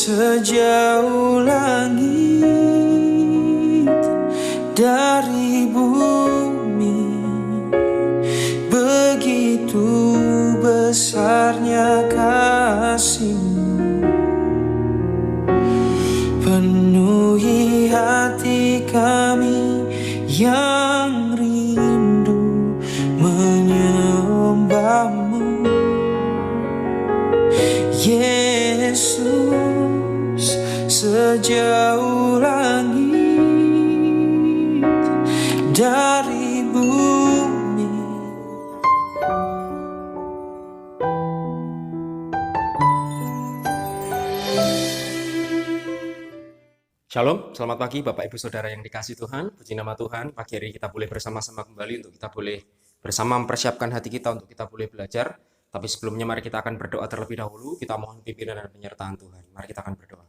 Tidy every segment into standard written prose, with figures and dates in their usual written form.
Sejauh langit dari bumi, begitu besarnya kasih-Mu. Penuhi hati kami yang rindu menyembah-Mu, Yesus. Sejauh langit dari bumi. Shalom, selamat pagi Bapak Ibu Saudara yang dikasihi Tuhan. Puji nama Tuhan, pagi hari kita boleh bersama-sama kembali untuk kita boleh bersama mempersiapkan hati kita untuk kita boleh belajar. Tapi sebelumnya mari kita akan berdoa terlebih dahulu. Kita mohon pimpinan dan penyertaan Tuhan. Mari kita akan berdoa.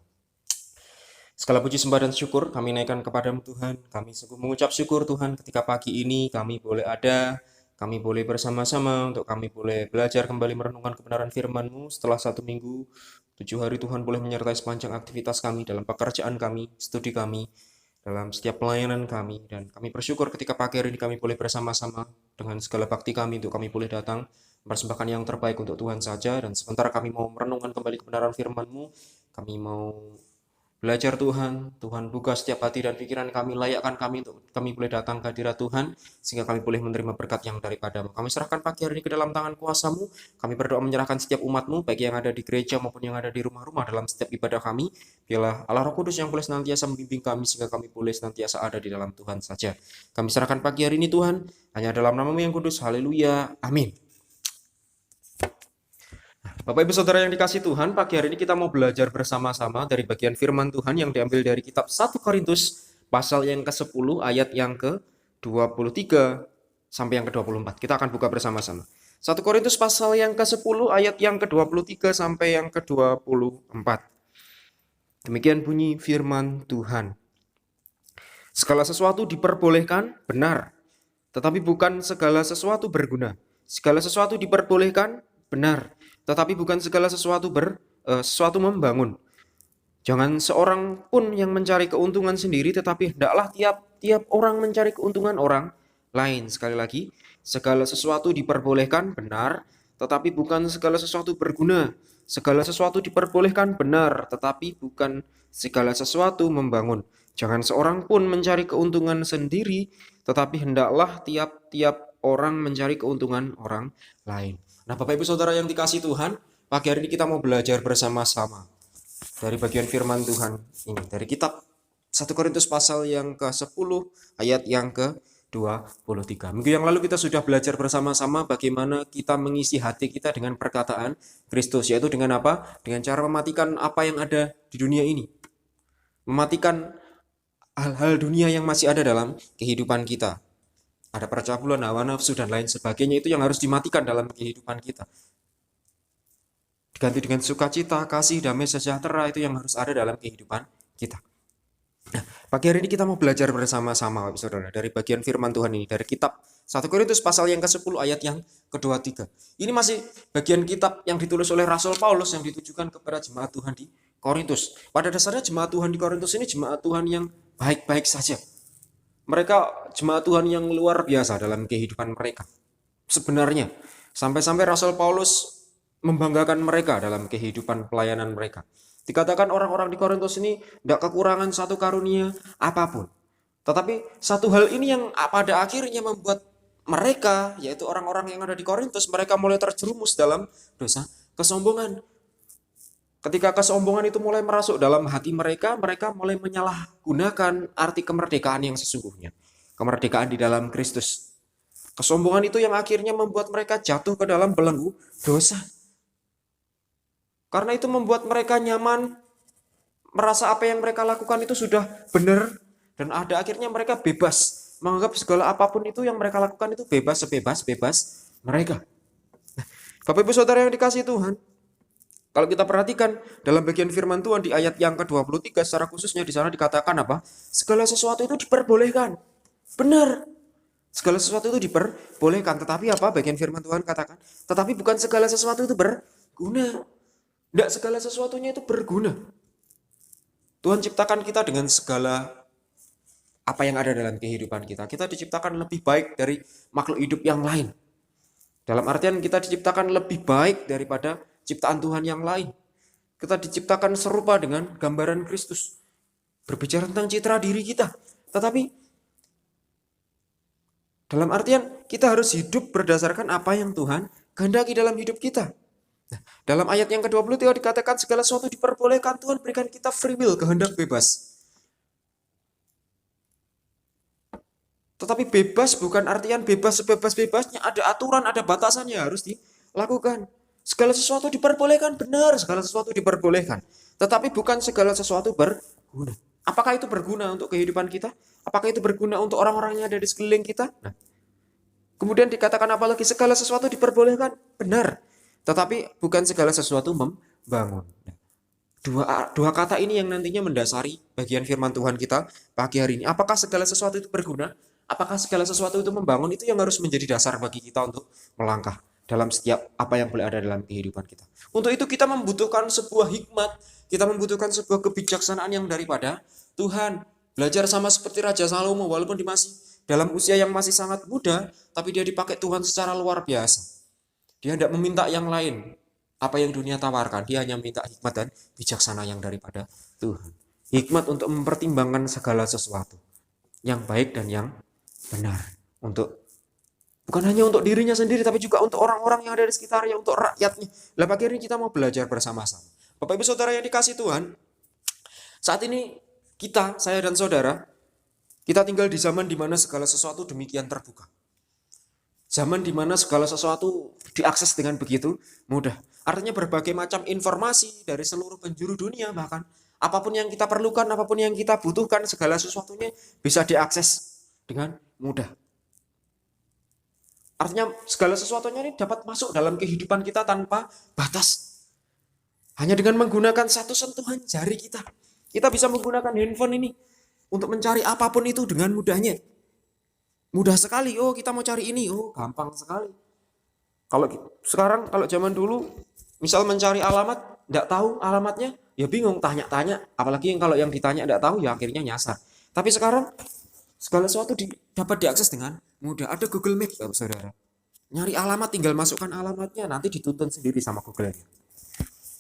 Segala puji sembah dan syukur kami naikkan kepadamu Tuhan. Kami sungguh mengucap syukur Tuhan ketika pagi ini kami boleh ada, kami boleh bersama-sama untuk kami boleh belajar kembali merenungkan kebenaran firman-Mu setelah 1 minggu. 7 hari Tuhan boleh menyertai sepanjang aktivitas kami, dalam pekerjaan kami, studi kami, dalam setiap pelayanan kami. Dan kami bersyukur ketika pagi hari ini kami boleh bersama-sama dengan segala bakti kami untuk kami boleh datang mempersembahkan yang terbaik untuk Tuhan saja. Dan sementara kami mau merenungkan kembali kebenaran firman-Mu, kami mau belajar Tuhan. Tuhan buka setiap hati dan pikiran kami, layakkan kami untuk kami boleh datang ke hadirat Tuhan, sehingga kami boleh menerima berkat yang daripada-Mu. Kami serahkan pagi hari ini ke dalam tangan kuasa-Mu. Kami berdoa menyerahkan setiap umat-Mu, baik yang ada di gereja maupun yang ada di rumah-rumah dalam setiap ibadah kami. Biarlah Allah Roh Kudus yang boleh senantiasa membimbing kami, sehingga kami boleh senantiasa ada di dalam Tuhan saja. Kami serahkan pagi hari ini Tuhan, hanya dalam nama-Mu yang kudus. Haleluya. Amin. Bapak Ibu Saudara yang dikasihi Tuhan, pagi hari ini kita mau belajar bersama-sama dari bagian firman Tuhan yang diambil dari kitab 1 Korintus pasal yang ke-10 ayat yang ke-23 sampai yang ke-24. Kita akan buka bersama-sama. 1 Korintus pasal yang ke-10 ayat yang ke-23 sampai yang ke-24. Demikian bunyi firman Tuhan. Segala sesuatu diperbolehkan, benar, tetapi bukan segala sesuatu berguna. Segala sesuatu diperbolehkan, benar, tetapi bukan segala sesuatu sesuatu membangun. Jangan seorang pun yang mencari keuntungan sendiri, tetapi hendaklah tiap orang mencari keuntungan orang lain. Sekali lagi, segala sesuatu diperbolehkan, benar, tetapi bukan segala sesuatu berguna. Segala sesuatu diperbolehkan, benar, tetapi bukan segala sesuatu membangun. Jangan seorang pun mencari keuntungan sendiri, tetapi hendaklah tiap orang mencari keuntungan orang lain. Nah, Bapak Ibu Saudara yang dikasihi Tuhan, pagi hari ini kita mau belajar bersama-sama dari bagian firman Tuhan ini, dari kitab 1 Korintus pasal yang ke-10 ayat yang ke-23. Minggu yang lalu kita sudah belajar bersama-sama bagaimana kita mengisi hati kita dengan perkataan Kristus, yaitu dengan apa? Dengan cara mematikan apa yang ada di dunia ini. Mematikan hal-hal dunia yang masih ada dalam kehidupan kita. Ada percabulan, hawa nafsu, dan lain sebagainya, itu yang harus dimatikan dalam kehidupan kita. Diganti dengan sukacita, kasih, damai, sejahtera, itu yang harus ada dalam kehidupan kita. Nah, pagi hari ini kita mau belajar bersama-sama, Saudara, dari bagian firman Tuhan ini, dari kitab 1 Korintus pasal yang ke-10 ayat yang ke-23. Ini masih bagian kitab yang ditulis oleh Rasul Paulus yang ditujukan kepada jemaat Tuhan di Korintus. Pada dasarnya jemaat Tuhan di Korintus ini jemaat Tuhan yang baik-baik saja. Mereka jemaat Tuhan yang luar biasa dalam kehidupan mereka. Sebenarnya, sampai-sampai Rasul Paulus membanggakan mereka dalam kehidupan pelayanan mereka. Dikatakan orang-orang di Korintus ini tidak kekurangan satu karunia apapun. Tetapi satu hal ini yang pada akhirnya membuat mereka, yaitu orang-orang yang ada di Korintus, mereka mulai terjerumus dalam dosa kesombongan. Ketika kesombongan itu mulai merasuk dalam hati mereka, mereka mulai menyalahgunakan arti kemerdekaan yang sesungguhnya. Kemerdekaan di dalam Kristus. Kesombongan itu yang akhirnya membuat mereka jatuh ke dalam belenggu dosa. Karena itu membuat mereka nyaman, merasa apa yang mereka lakukan itu sudah benar, dan ada akhirnya mereka bebas. Menganggap segala apapun itu yang mereka lakukan itu bebas, sebebas-bebas mereka. Bapak Ibu Saudara yang dikasihi Tuhan, kalau kita perhatikan dalam bagian firman Tuhan di ayat yang ke-23 secara khususnya di sana dikatakan apa? Segala sesuatu itu diperbolehkan. Benar. Segala sesuatu itu diperbolehkan. Tetapi apa bagian firman Tuhan katakan? Tetapi bukan segala sesuatu itu berguna. Tidak segala sesuatunya itu berguna. Tuhan ciptakan kita dengan segala apa yang ada dalam kehidupan kita. Kita diciptakan lebih baik dari makhluk hidup yang lain. Dalam artian kita diciptakan lebih baik daripada ciptaan Tuhan yang lain. Kita diciptakan serupa dengan gambaran Kristus. Berbicara tentang citra diri kita. Tetapi dalam artian kita harus hidup berdasarkan apa yang Tuhan kehendaki dalam hidup kita. Nah, dalam ayat yang ke-23 dikatakan segala sesuatu diperbolehkan, Tuhan berikan kita free will, kehendak bebas. Tetapi bebas bukan artian bebas sebebas-bebasnya, ada aturan, ada batasannya harus dilakukan. Segala sesuatu diperbolehkan, benar, segala sesuatu diperbolehkan. Tetapi bukan segala sesuatu berguna. Apakah itu berguna untuk kehidupan kita? Apakah itu berguna untuk orang-orang yang ada di sekeliling kita? Nah, kemudian dikatakan apalagi segala sesuatu diperbolehkan, benar. Tetapi bukan segala sesuatu membangun. Dua kata ini yang nantinya mendasari bagian firman Tuhan kita pagi hari ini. Apakah segala sesuatu itu berguna? Apakah segala sesuatu itu membangun? Itu yang harus menjadi dasar bagi kita untuk melangkah dalam setiap apa yang boleh ada dalam kehidupan kita. Untuk itu kita membutuhkan sebuah hikmat, kita membutuhkan sebuah kebijaksanaan yang daripada Tuhan. Belajar sama seperti Raja Salomo, walaupun dia masih dalam usia yang masih sangat muda, tapi dia dipakai Tuhan secara luar biasa. Dia tidak meminta yang lain, apa yang dunia tawarkan. Dia hanya minta hikmat dan bijaksana yang daripada Tuhan. Hikmat untuk mempertimbangkan segala sesuatu yang baik dan yang benar. Bukan hanya untuk dirinya sendiri, tapi juga untuk orang-orang yang ada di sekitarnya, untuk rakyatnya. Lah pagi ini kita mau belajar bersama-sama. Bapak Ibu Saudara yang dikasih Tuhan, saat ini saya dan saudara, kita tinggal di zaman di mana segala sesuatu demikian terbuka. Zaman di mana segala sesuatu diakses dengan begitu mudah. Artinya berbagai macam informasi dari seluruh penjuru dunia, bahkan apapun yang kita perlukan, apapun yang kita butuhkan, segala sesuatunya bisa diakses dengan mudah. Artinya segala sesuatunya ini dapat masuk dalam kehidupan kita tanpa batas. Hanya dengan menggunakan satu sentuhan jari kita. Kita bisa menggunakan handphone ini untuk mencari apapun itu dengan mudahnya. Mudah sekali. Oh, kita mau cari ini. Oh, gampang sekali. Kalau zaman dulu, misal mencari alamat, tidak tahu alamatnya, ya bingung, tanya-tanya. Apalagi kalau yang ditanya tidak tahu, ya akhirnya nyasar. Tapi sekarang, segala sesuatu dapat diakses dengan mudah. Ada Google Map, saudara. Nyari alamat, tinggal masukkan alamatnya, nanti dituntun sendiri sama Google.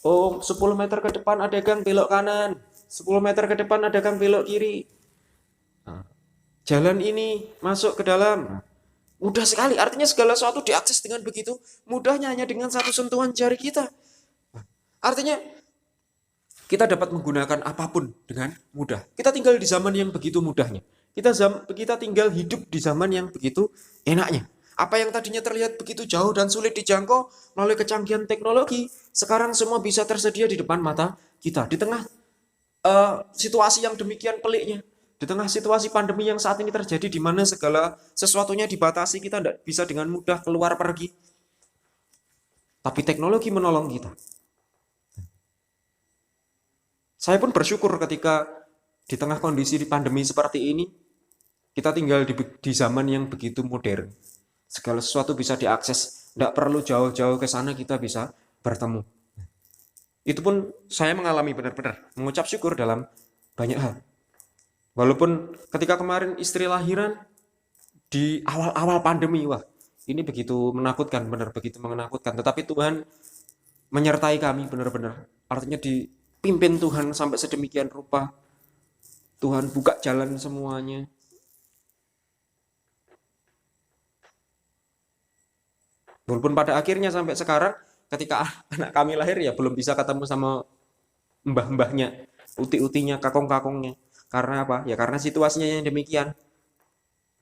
Oh, 10 meter ke depan ada gang belok kanan. 10 meter ke depan ada gang belok kiri. Jalan ini masuk ke dalam. Mudah sekali. Artinya segala sesuatu diakses dengan begitu mudahnya, hanya dengan satu sentuhan jari kita. Artinya kita dapat menggunakan apapun dengan mudah. Kita tinggal di zaman yang begitu mudahnya. Kita tinggal hidup di zaman yang begitu enaknya. Apa yang tadinya terlihat begitu jauh dan sulit dijangkau melalui kecanggihan teknologi, sekarang semua bisa tersedia di depan mata kita. Di tengah situasi yang demikian peliknya, di tengah situasi pandemi yang saat ini terjadi, di mana segala sesuatunya dibatasi, kita tidak bisa dengan mudah keluar pergi. Tapi teknologi menolong kita. Saya pun bersyukur ketika di tengah kondisi pandemi seperti ini, kita tinggal di zaman yang begitu modern. Segala sesuatu bisa diakses, tidak perlu jauh-jauh ke sana, kita bisa bertemu. Itu pun saya mengalami benar-benar mengucap syukur dalam banyak hal. Walaupun ketika kemarin istri lahiran di awal-awal pandemi, wah ini begitu menakutkan, benar begitu menakutkan. Tetapi Tuhan menyertai kami benar-benar. Artinya dipimpin Tuhan sampai sedemikian rupa. Tuhan buka jalan semuanya. Walaupun pada akhirnya sampai sekarang ketika anak kami lahir ya belum bisa ketemu sama mbah-mbahnya, uti-utinya, kakong-kakongnya. Karena apa? Ya karena situasinya yang demikian.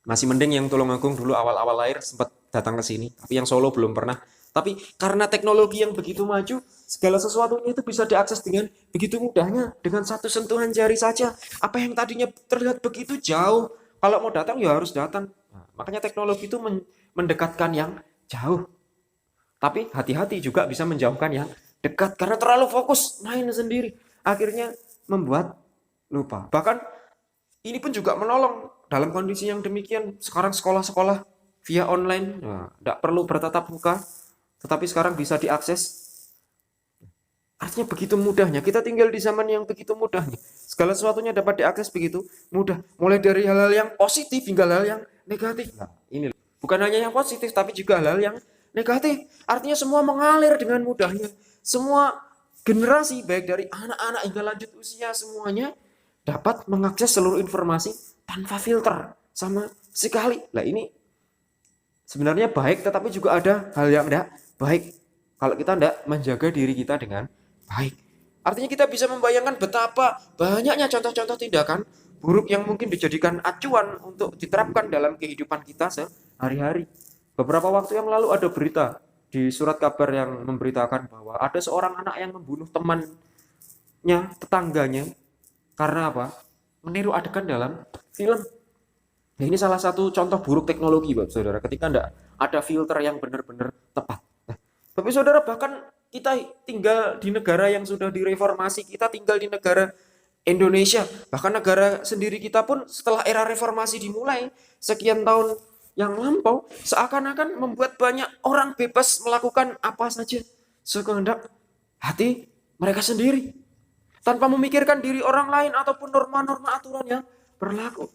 Masih mending yang Tulungagung dulu awal-awal lahir sempat datang ke sini, tapi yang Solo belum pernah. Tapi karena teknologi yang begitu maju, segala sesuatunya itu bisa diakses dengan begitu mudahnya, dengan satu sentuhan jari saja. Apa yang tadinya terlihat begitu jauh, kalau mau datang ya harus datang. Nah, makanya teknologi itu mendekatkan yang jauh. Tapi hati-hati juga bisa menjauhkan yang dekat karena terlalu fokus main sendiri. Akhirnya membuat lupa. Bahkan ini pun juga menolong dalam kondisi yang demikian. Sekarang sekolah-sekolah via online, tidak perlu bertatap muka, tetapi sekarang bisa diakses. Artinya begitu mudahnya, kita tinggal di zaman yang begitu mudahnya. Segala sesuatunya dapat diakses begitu mudah. Mulai dari hal-hal yang positif hingga hal yang negatif. Nah, ini bukan hanya yang positif, tapi juga hal-hal yang negatif. Artinya semua mengalir dengan mudahnya. Semua generasi, baik dari anak-anak hingga lanjut usia, semuanya dapat mengakses seluruh informasi tanpa filter sama sekali. Nah ini sebenarnya baik, tetapi juga ada hal yang tidak baik kalau kita tidak menjaga diri kita dengan baik. Artinya kita bisa membayangkan betapa banyaknya contoh-contoh tindakan buruk yang mungkin dijadikan acuan untuk diterapkan dalam kehidupan kita sehari-hari. Beberapa waktu yang lalu ada berita di surat kabar yang memberitakan bahwa ada seorang anak yang membunuh temannya, tetangganya, karena apa? Meniru adegan dalam film. Nah, ini salah satu contoh buruk teknologi, Bapak Saudara, ketika tidak ada filter yang benar-benar tepat. Nah, Bapak Saudara, bahkan kita tinggal di negara yang sudah direformasi, kita tinggal di negara Indonesia, bahkan negara sendiri kita pun setelah era reformasi dimulai sekian tahun yang lampau, seakan-akan membuat banyak orang bebas melakukan apa saja sekehendak hati mereka sendiri, tanpa memikirkan diri orang lain ataupun norma-norma aturan yang berlaku.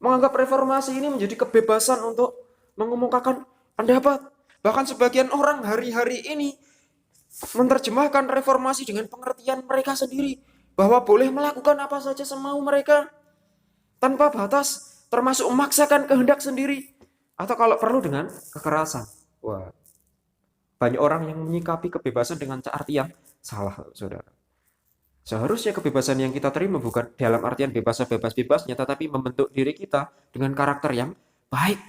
Menganggap reformasi ini menjadi kebebasan untuk mengemukakan pendapat. Bahkan sebagian orang hari-hari ini menerjemahkan reformasi dengan pengertian mereka sendiri, bahwa boleh melakukan apa saja semau mereka tanpa batas, termasuk memaksakan kehendak sendiri, atau kalau perlu dengan kekerasan. Wah, banyak orang yang menyikapi kebebasan dengan arti yang salah, saudara. Seharusnya kebebasan yang kita terima bukan dalam artian bebas bebas-bebasnya, tetapi membentuk diri kita dengan karakter yang baik.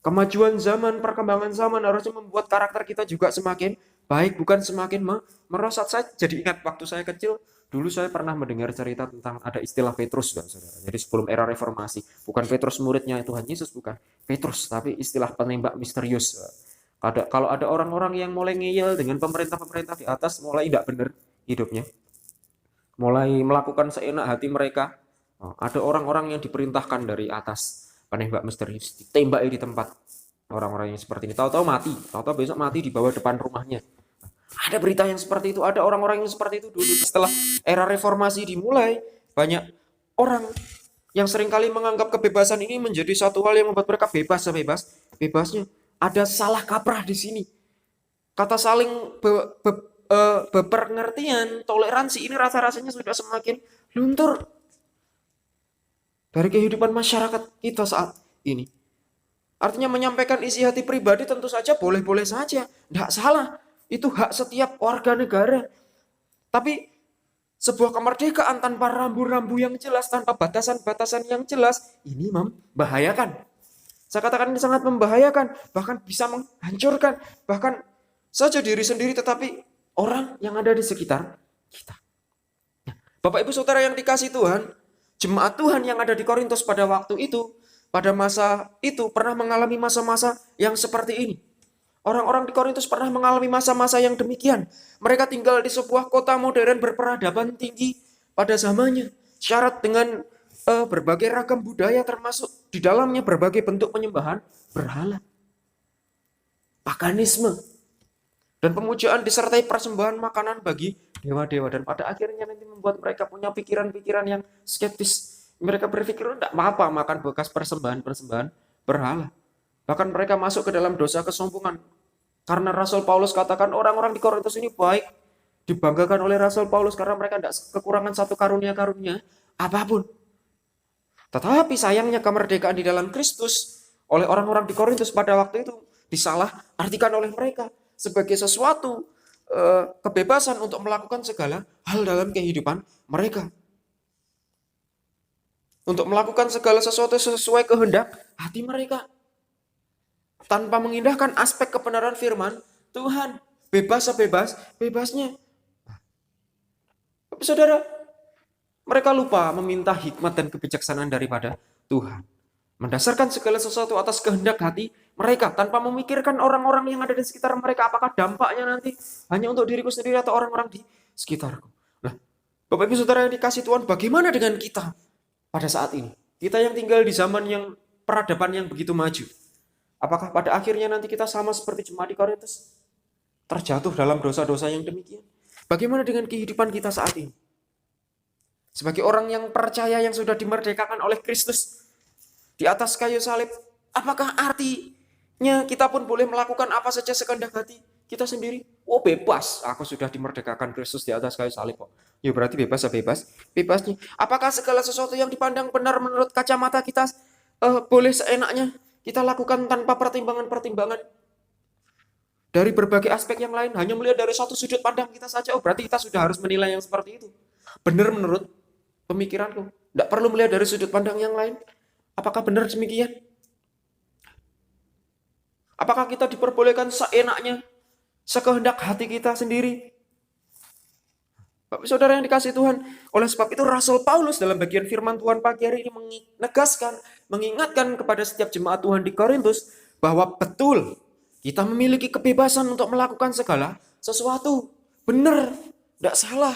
Kemajuan zaman, perkembangan zaman harusnya membuat karakter kita juga semakin baik, bukan semakin merosot. Saya jadi ingat waktu saya kecil, dulu saya pernah mendengar cerita tentang ada istilah Petrus, kan, saudara. Jadi sebelum era reformasi, bukan Petrus muridnya Tuhan Yesus, bukan Petrus, tapi istilah penembak misterius. Kalau ada orang-orang yang mulai ngeyel dengan pemerintah-pemerintah di atas, mulai tidak benar hidupnya, mulai melakukan seenak hati mereka. Ada orang-orang yang diperintahkan dari atas, penembak misterius, ditembak di tempat. Orang-orang yang seperti ini tahu-tahu mati, tahu-tahu besok mati di bawah depan rumahnya. Ada berita yang seperti itu, ada orang-orang yang seperti itu dulu. Setelah era reformasi dimulai, banyak orang yang seringkali menganggap kebebasan ini menjadi satu hal yang membuat mereka bebasnya. Ada salah kaprah di sini. Kata saling berpengertian, toleransi ini rasa-rasanya sudah semakin luntur dari kehidupan masyarakat kita saat ini. Artinya menyampaikan isi hati pribadi tentu saja boleh-boleh saja, tidak salah. Itu hak setiap warga negara. Tapi sebuah kemerdekaan tanpa rambu-rambu yang jelas, tanpa batasan-batasan yang jelas, ini membahayakan. Saya katakan ini sangat membahayakan, bahkan bisa menghancurkan, bahkan saja diri sendiri, tetapi orang yang ada di sekitar kita. Bapak Ibu Saudara yang dikasih Tuhan, jemaat Tuhan yang ada di Korintus pada waktu itu, pada masa itu pernah mengalami masa-masa yang seperti ini. Orang-orang di Korintus pernah mengalami masa-masa yang demikian. Mereka tinggal di sebuah kota modern berperadaban tinggi pada zamannya, syarat dengan berbagai ragam budaya, termasuk di dalamnya berbagai bentuk penyembahan berhala, paganisme, dan pemujaan disertai persembahan makanan bagi dewa-dewa. Dan pada akhirnya nanti membuat mereka punya pikiran-pikiran yang skeptis. Mereka berpikir tidak apa-apa makan bekas persembahan-persembahan berhala. Bahkan mereka masuk ke dalam dosa kesombongan. Karena Rasul Paulus katakan orang-orang di Korintus ini baik, dibanggakan oleh Rasul Paulus karena mereka tidak kekurangan satu karunia-karunia apapun. Tetapi sayangnya kemerdekaan di dalam Kristus oleh orang-orang di Korintus pada waktu itu disalah artikan oleh mereka sebagai sesuatu kebebasan untuk melakukan segala hal dalam kehidupan mereka. Untuk melakukan segala sesuatu sesuai kehendak hati mereka. Tanpa mengindahkan aspek kebenaran firman Tuhan. Bebas sebebas-bebasnya. Tapi saudara, mereka lupa meminta hikmat dan kebijaksanaan daripada Tuhan. Mendasarkan segala sesuatu atas kehendak hati mereka. Tanpa memikirkan orang-orang yang ada di sekitar mereka. Apakah dampaknya nanti hanya untuk diriku sendiri atau orang-orang di sekitarku. Nah, Bapak Ibu Saudara yang dikasih Tuhan, bagaimana dengan kita pada saat ini? Kita yang tinggal di zaman yang peradaban yang begitu maju. Apakah pada akhirnya nanti kita sama seperti jemaat di Korintus? Terjatuh dalam dosa-dosa yang demikian. Bagaimana dengan kehidupan kita saat ini? Sebagai orang yang percaya yang sudah dimerdekakan oleh Kristus di atas kayu salib, apakah artinya kita pun boleh melakukan apa saja sekehendak hati kita sendiri? Oh bebas, aku sudah dimerdekakan Kristus di atas kayu salib kok. Ya berarti bebas ya bebas. Bebasnya. Apakah segala sesuatu yang dipandang benar menurut kacamata kita boleh seenaknya kita lakukan tanpa pertimbangan-pertimbangan dari berbagai aspek yang lain, hanya melihat dari satu sudut pandang kita saja? Oh berarti kita sudah harus menilai yang seperti itu. Benar menurut pemikiranku. Tidak perlu melihat dari sudut pandang yang lain. Apakah benar demikian? Apakah kita diperbolehkan seenaknya, sekehendak hati kita sendiri? Bapak saudara yang dikasih Tuhan, oleh sebab itu Rasul Paulus dalam bagian firman Tuhan pagi hari ini menegaskan, mengingatkan kepada setiap jemaat Tuhan di Korintus bahwa betul kita memiliki kebebasan untuk melakukan segala sesuatu. Benar, tidak salah.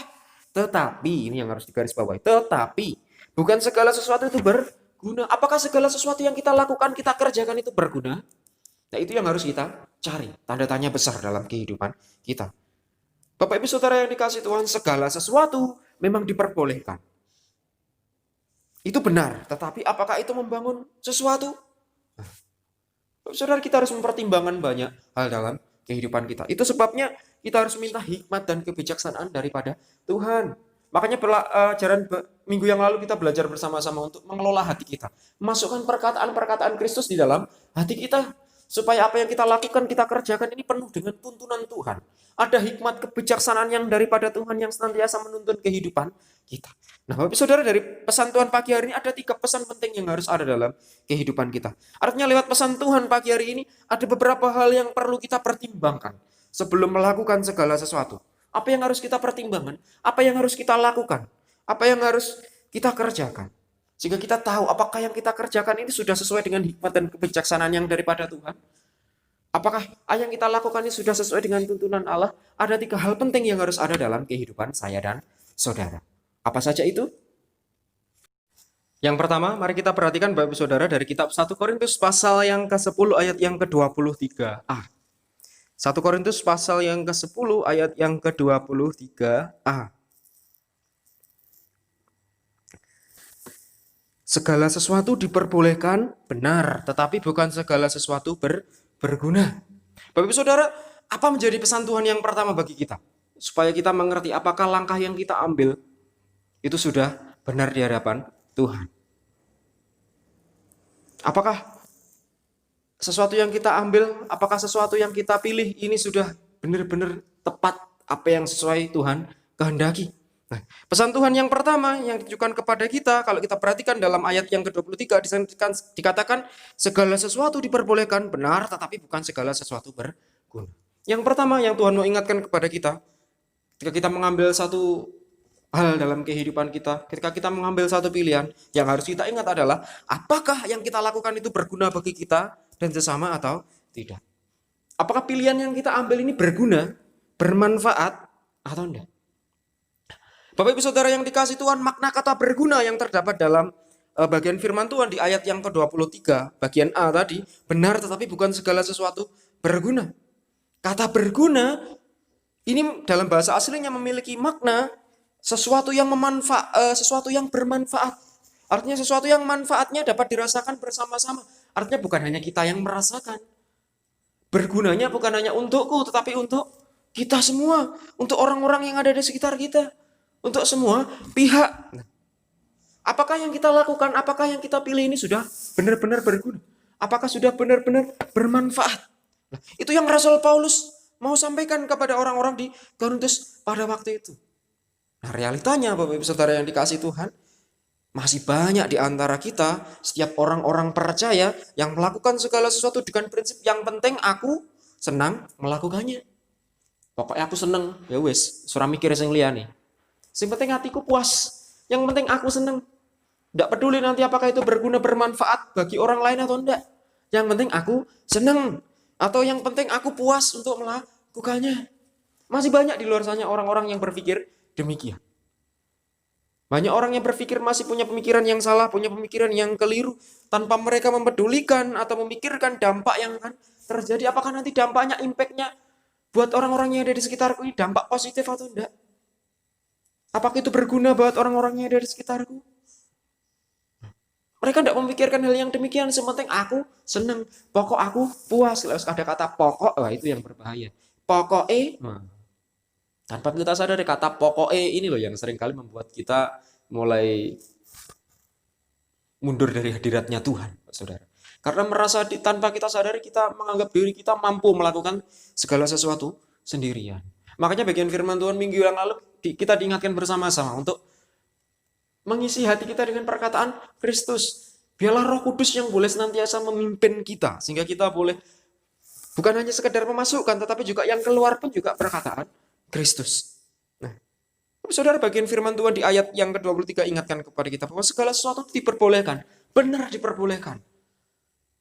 Tetapi, ini yang harus digarisbawahi, tetapi bukan segala sesuatu itu berguna. Apakah segala sesuatu yang kita lakukan, kita kerjakan itu berguna? Nah itu yang harus kita cari, tanda tanya besar dalam kehidupan kita. Bapak Ibu Saudara yang dikasih Tuhan, segala sesuatu memang diperbolehkan. Itu benar, tetapi apakah itu membangun sesuatu? Bapak Saudara, kita harus mempertimbangkan banyak hal dalam kehidupan kita. Itu sebabnya kita harus minta hikmat dan kebijaksanaan daripada Tuhan. Makanya pelajaran minggu yang lalu kita belajar bersama-sama untuk mengelola hati kita. Masukkan perkataan-perkataan Kristus di dalam hati kita. Supaya apa yang kita lakukan, kita kerjakan ini penuh dengan tuntunan Tuhan. Ada hikmat kebijaksanaan yang daripada Tuhan yang senantiasa menuntun kehidupan kita. Nah Bapak Saudara, dari pesan Tuhan pagi hari ini ada 3 pesan penting yang harus ada dalam kehidupan kita. Artinya lewat pesan Tuhan pagi hari ini ada beberapa hal yang perlu kita pertimbangkan sebelum melakukan segala sesuatu. Apa yang harus kita pertimbangkan? Apa yang harus kita lakukan? Apa yang harus kita kerjakan? Sehingga kita tahu apakah yang kita kerjakan ini sudah sesuai dengan hikmat dan kebijaksanaan yang daripada Tuhan. Apakah yang kita lakukan ini sudah sesuai dengan tuntunan Allah? Ada 3 hal penting yang harus ada dalam kehidupan saya dan saudara. Apa saja itu? Yang pertama, mari kita perhatikan Bapak Ibu Saudara dari kitab 1 Korintus pasal yang ke-10 ayat yang ke-23a. 1 Korintus pasal yang ke-10 ayat yang ke-23a. Segala sesuatu diperbolehkan, benar, tetapi bukan segala sesuatu berguna. Bapak Ibu Saudara, apa menjadi pesan Tuhan yang pertama bagi kita? Supaya kita mengerti apakah langkah yang kita ambil itu sudah benar di hadapan Tuhan. Apakah sesuatu yang kita ambil, apakah sesuatu yang kita pilih ini sudah benar-benar tepat apa yang sesuai Tuhan kehendaki? Nah, pesan Tuhan yang pertama yang ditujukan kepada kita, kalau kita perhatikan dalam ayat yang ke-23 dikatakan segala sesuatu diperbolehkan, benar, tetapi bukan segala sesuatu berguna. Yang pertama yang Tuhan mau ingatkan kepada kita, ketika kita mengambil satu hal dalam kehidupan kita, ketika kita mengambil satu pilihan, yang harus kita ingat adalah apakah yang kita lakukan itu berguna bagi kita dan sesama atau tidak. Apakah pilihan yang kita ambil ini berguna, bermanfaat atau tidak. Bapak Ibu Saudara yang dikasih Tuhan, makna kata berguna yang terdapat dalam bagian firman Tuhan di ayat yang ke-23, bagian A tadi, benar tetapi bukan segala sesuatu berguna. Kata berguna ini dalam bahasa aslinya memiliki makna sesuatu yang sesuatu yang bermanfaat. Artinya sesuatu yang manfaatnya dapat dirasakan bersama-sama. Artinya bukan hanya kita yang merasakan. Bergunanya bukan hanya untukku, tetapi untuk kita semua, untuk orang-orang yang ada di sekitar kita. Untuk semua pihak. Apakah yang kita lakukan, apakah yang kita pilih ini sudah benar-benar berguna? Apakah sudah benar-benar bermanfaat? Nah, itu yang Rasul Paulus mau sampaikan kepada orang-orang di Korintus pada waktu itu. Nah, realitanya Bapak Ibu Saudara yang dikasih Tuhan, masih banyak di antara kita, setiap orang-orang percaya yang melakukan segala sesuatu dengan prinsip yang penting aku senang melakukannya. Pokoknya aku seneng, ya wis, surah mikir sing liyane. Yang penting hatiku puas. Yang penting aku senang. Tidak peduli nanti apakah itu berguna, bermanfaat bagi orang lain atau tidak. Yang penting aku senang. Atau yang penting aku puas untuk melakukannya. Masih banyak di luar sana orang-orang yang berpikir demikian. Banyak orang yang berpikir masih punya pemikiran yang salah, punya pemikiran yang keliru. Tanpa mereka mempedulikan atau memikirkan dampak yang akan terjadi. Apakah nanti dampaknya, impactnya buat orang-orang yang ada di sekitarku ini dampak positif atau tidak. Apakah itu berguna buat orang-orang yang ada di sekitarku? Mereka tidak memikirkan hal yang demikian. Sementing aku senang, pokok aku puas. Kalau ada kata pokok, wah itu yang berbahaya. Pokoknya, tanpa kita sadari kata pokoknya ini loh yang seringkali membuat kita mulai mundur dari hadiratnya Tuhan, saudara. Karena merasa tanpa kita sadari kita menganggap diri kita mampu melakukan segala sesuatu sendirian. Makanya bagian firman Tuhan minggu yang lalu kita diingatkan bersama-sama untuk mengisi hati kita dengan perkataan Kristus. Biarlah Roh Kudus yang boleh senantiasa memimpin kita, sehingga kita boleh bukan hanya sekedar memasukkan, tetapi juga yang keluar pun juga perkataan Kristus. Nah, saudara, bagian firman Tuhan di ayat yang ke-23 ingatkan kepada kita bahwa segala sesuatu diperbolehkan, benar diperbolehkan.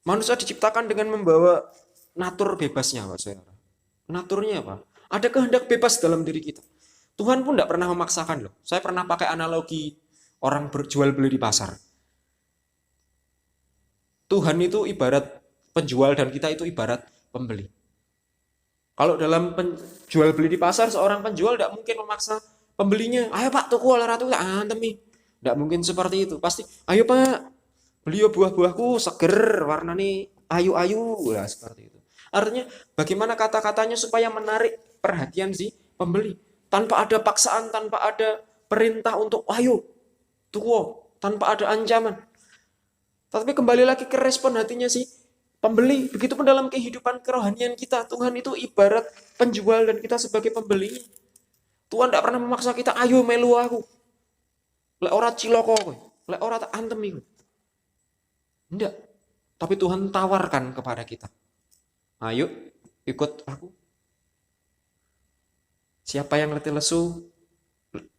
Manusia diciptakan dengan membawa natur bebasnya, Pak saudara. Naturnya apa? Ada kehendak bebas dalam diri kita. Tuhan pun tidak pernah memaksakan loh. Saya pernah pakai analogi orang berjual beli di pasar. Tuhan itu ibarat penjual dan kita itu ibarat pembeli. Kalau dalam penjual beli di pasar, seorang penjual tidak mungkin memaksa pembelinya, ayo Pak, tuku oleh ratu, antemi. Tidak mungkin seperti itu. Pasti, ayo Pak, beli buah-buahku seger, warnanya ayu-ayu, lah seperti itu. Artinya, bagaimana kata-katanya supaya menarik perhatian si pembeli. Tanpa ada paksaan, tanpa ada perintah untuk, ayo, tuku, tanpa ada ancaman. Tapi kembali lagi ke respon hatinya si pembeli. Begitupun dalam kehidupan kerohanian kita. Tuhan itu ibarat penjual dan kita sebagai pembeli. Tuhan tidak pernah memaksa kita, ayo melu aku. Lek ora ciloko kowe, lek ora tak antem iku. Tidak. Tapi Tuhan tawarkan kepada kita. Ayo ikut aku. Siapa yang letih lesu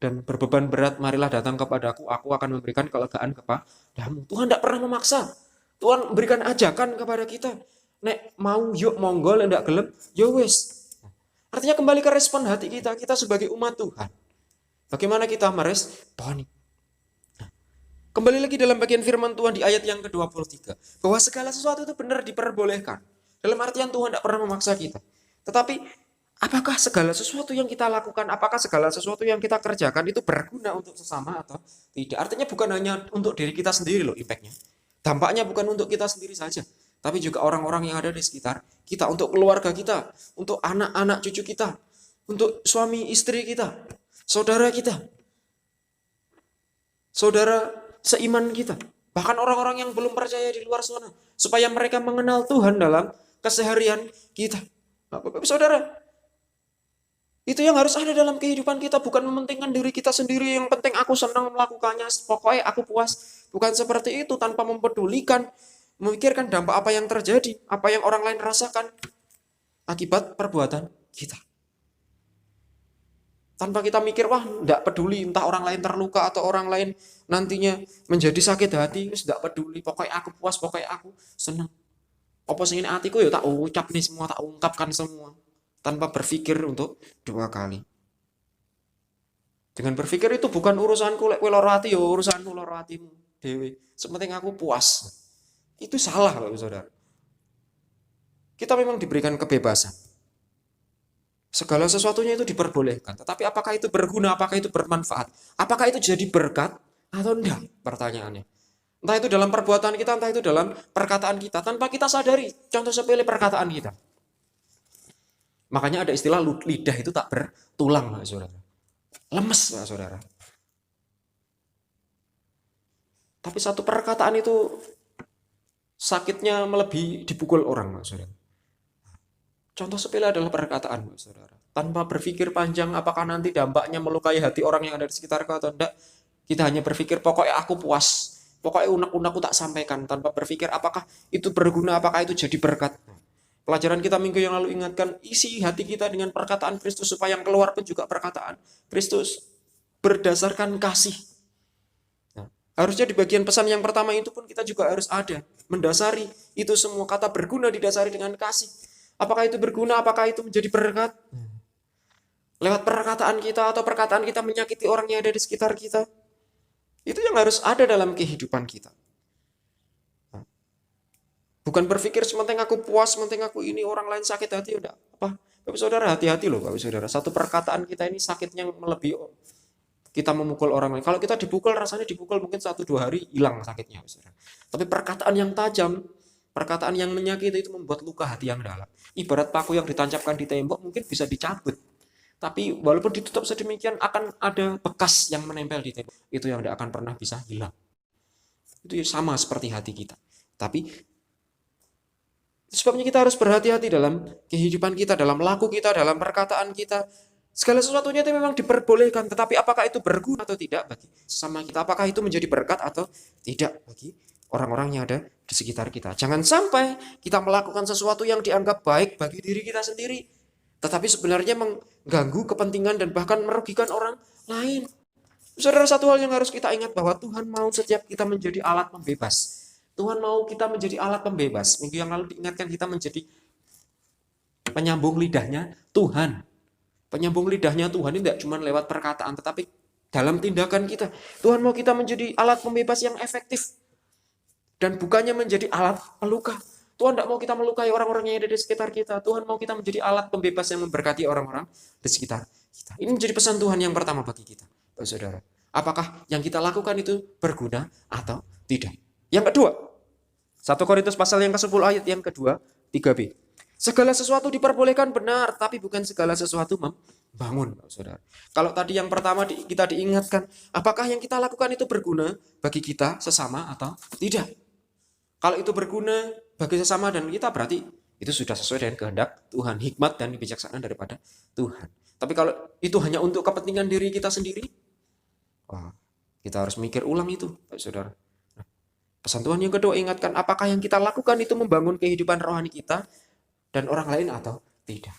dan berbeban berat, marilah datang kepadaku, aku akan memberikan kelegaan kepadamu. Tuhan tidak pernah memaksa. Tuhan memberikan ajakan kepada kita. Nek mau yuk monggo, lek ndak gelem, ya wis. Artinya kembali ke respon hati kita, kita sebagai umat Tuhan. Bagaimana kita meresponi? Nah, kembali lagi dalam bagian firman Tuhan di ayat yang ke-23. Bahwa segala sesuatu itu benar diperbolehkan. Dalam artian Tuhan tidak pernah memaksa kita. Tetapi apakah segala sesuatu yang kita lakukan, apakah segala sesuatu yang kita kerjakan itu berguna untuk sesama atau tidak? Artinya bukan hanya untuk diri kita sendiri loh impactnya. Dampaknya bukan untuk kita sendiri saja, tapi juga orang-orang yang ada di sekitar kita, untuk keluarga kita, untuk anak-anak cucu kita, untuk suami istri kita, saudara kita, saudara seiman kita, bahkan orang-orang yang belum percaya di luar sana, supaya mereka mengenal Tuhan dalam keseharian kita. Bapak-bapak, saudara, itu yang harus ada dalam kehidupan kita, bukan mementingkan diri kita sendiri, yang penting aku senang melakukannya, pokoknya aku puas. Bukan seperti itu, tanpa mempedulikan, memikirkan dampak apa yang terjadi, apa yang orang lain rasakan akibat perbuatan kita. Tanpa kita mikir, wah tidak peduli, entah orang lain terluka atau orang lain nantinya menjadi sakit hati, tidak peduli, pokoknya aku puas, pokoknya aku senang. Apa sing ini hatiku ya tak ucap nih semua, tak ungkapkan semua. Tanpa berpikir untuk dua kali. Dengan berpikir itu bukan urusanku, lek kowe lara ati ya urusanmu, lara atimu dewe. Sepenting aku puas. Itu salah, Bapak Saudara. Kita memang diberikan kebebasan. Segala sesuatunya itu diperbolehkan. Tetapi apakah itu berguna, apakah itu bermanfaat? Apakah itu jadi berkat atau enggak? Pertanyaannya. Entah itu dalam perbuatan kita, entah itu dalam perkataan kita. Tanpa kita sadari, contoh sepele perkataan kita. Makanya ada istilah lidah itu tak bertulang, Pak Saudara. Lemes, Pak Saudara. Tapi satu perkataan itu sakitnya melebihi dipukul orang, Pak Saudara. Contoh sepele adalah perkataan, Pak Saudara. Tanpa berpikir panjang apakah nanti dampaknya melukai hati orang yang ada di sekitar atau enggak, kita hanya berpikir pokoknya aku puas. Pokoknya unek-unekku tak sampaikan, tanpa berpikir apakah itu berguna, apakah itu jadi berkat. Pelajaran kita minggu yang lalu ingatkan, isi hati kita dengan perkataan Kristus supaya yang keluar pun juga perkataan Kristus berdasarkan kasih. Nah, harusnya di bagian pesan yang pertama itu pun kita juga harus ada, mendasari itu semua, kata berguna didasari dengan kasih. Apakah itu berguna, apakah itu menjadi berkat? Lewat perkataan kita atau perkataan kita menyakiti orang yang ada di sekitar kita. Itu yang harus ada dalam kehidupan kita. Bukan berpikir sementing aku puas, sementing aku ini, orang lain sakit hati, udah apa? Bapak Saudara, hati-hati loh Bapak Saudara. Satu perkataan kita ini sakitnya melebihi kita memukul orang lain. Kalau kita dipukul, rasanya dipukul mungkin 1-2 hari hilang sakitnya, saudara. Tapi perkataan yang tajam, perkataan yang menyakiti itu membuat luka hati yang dalam. Ibarat paku yang ditancapkan di tembok mungkin bisa dicabut. Tapi walaupun ditutup sedemikian akan ada bekas yang menempel di tembok. Itu yang tidak akan pernah bisa hilang. Itu sama seperti hati kita. Tapi sebabnya kita harus berhati-hati dalam kehidupan kita, dalam laku kita, dalam perkataan kita. Segala sesuatunya itu memang diperbolehkan, tetapi apakah itu berguna atau tidak bagi sesama kita? Apakah itu menjadi berkat atau tidak bagi orang-orang yang ada di sekitar kita? Jangan sampai kita melakukan sesuatu yang dianggap baik bagi diri kita sendiri, tetapi sebenarnya mengganggu kepentingan dan bahkan merugikan orang lain. Saudara, satu hal yang harus kita ingat bahwa Tuhan mau setiap kita menjadi alat pembebas. Tuhan mau kita menjadi alat pembebas. Minggu yang lalu diingatkan kita menjadi penyambung lidahnya Tuhan. Penyambung lidahnya Tuhan ini tidak cuma lewat perkataan, tetapi dalam tindakan kita. Tuhan mau kita menjadi alat pembebas yang efektif. Dan bukannya menjadi alat peluka. Tuhan tidak mau kita melukai orang-orang yang ada di sekitar kita. Tuhan mau kita menjadi alat pembebas yang memberkati orang-orang di sekitar kita. Ini menjadi pesan Tuhan yang pertama bagi kita, saudara. Apakah yang kita lakukan itu berguna atau tidak? Yang kedua, 1 Korintus pasal yang ke-10 ayat yang kedua, 3b. Segala sesuatu diperbolehkan benar, tapi bukan segala sesuatu membangun, saudara. Kalau tadi yang pertama kita diingatkan, apakah yang kita lakukan itu berguna bagi kita sesama atau tidak? Kalau itu berguna bagi sesama dan kita, berarti itu sudah sesuai dengan kehendak Tuhan, hikmat dan kebijaksanaan daripada Tuhan. Tapi kalau itu hanya untuk kepentingan diri kita sendiri, kita harus mikir ulang itu, saudara. Pesan Tuhan yang kedua, ingatkan apakah yang kita lakukan itu membangun kehidupan rohani kita dan orang lain atau tidak.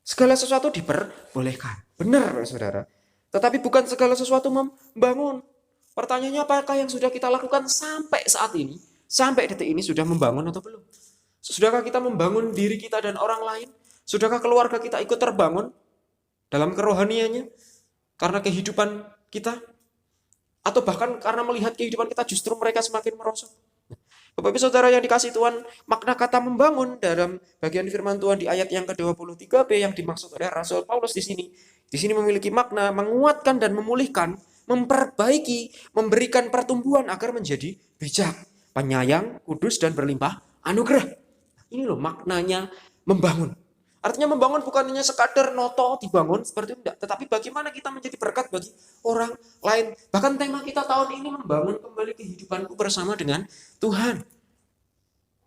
Segala sesuatu diperbolehkan. Benar, saudara. Tetapi bukan segala sesuatu membangun. Pertanyaannya, apakah yang sudah kita lakukan sampai saat ini, sampai detik ini sudah membangun atau belum? Sudahkah kita membangun diri kita dan orang lain? Sudahkah keluarga kita ikut terbangun dalam kerohaniannya? Karena kehidupan kita? Atau bahkan karena melihat kehidupan kita justru mereka semakin merosot? Bapak Ibu Saudara yang dikasih Tuhan, makna kata membangun dalam bagian firman Tuhan di ayat yang ke-23b yang dimaksud oleh Rasul Paulus di sini. Di sini memiliki makna menguatkan dan memulihkan, memperbaiki, memberikan pertumbuhan agar menjadi bijak, penyayang, kudus dan berlimpah anugerah. Ini loh maknanya membangun. Artinya membangun bukan hanya sekadar noto dibangun seperti itu, tidak. Tetapi bagaimana kita menjadi berkat bagi orang lain. Bahkan tema kita tahun ini membangun kembali kehidupanku bersama dengan Tuhan.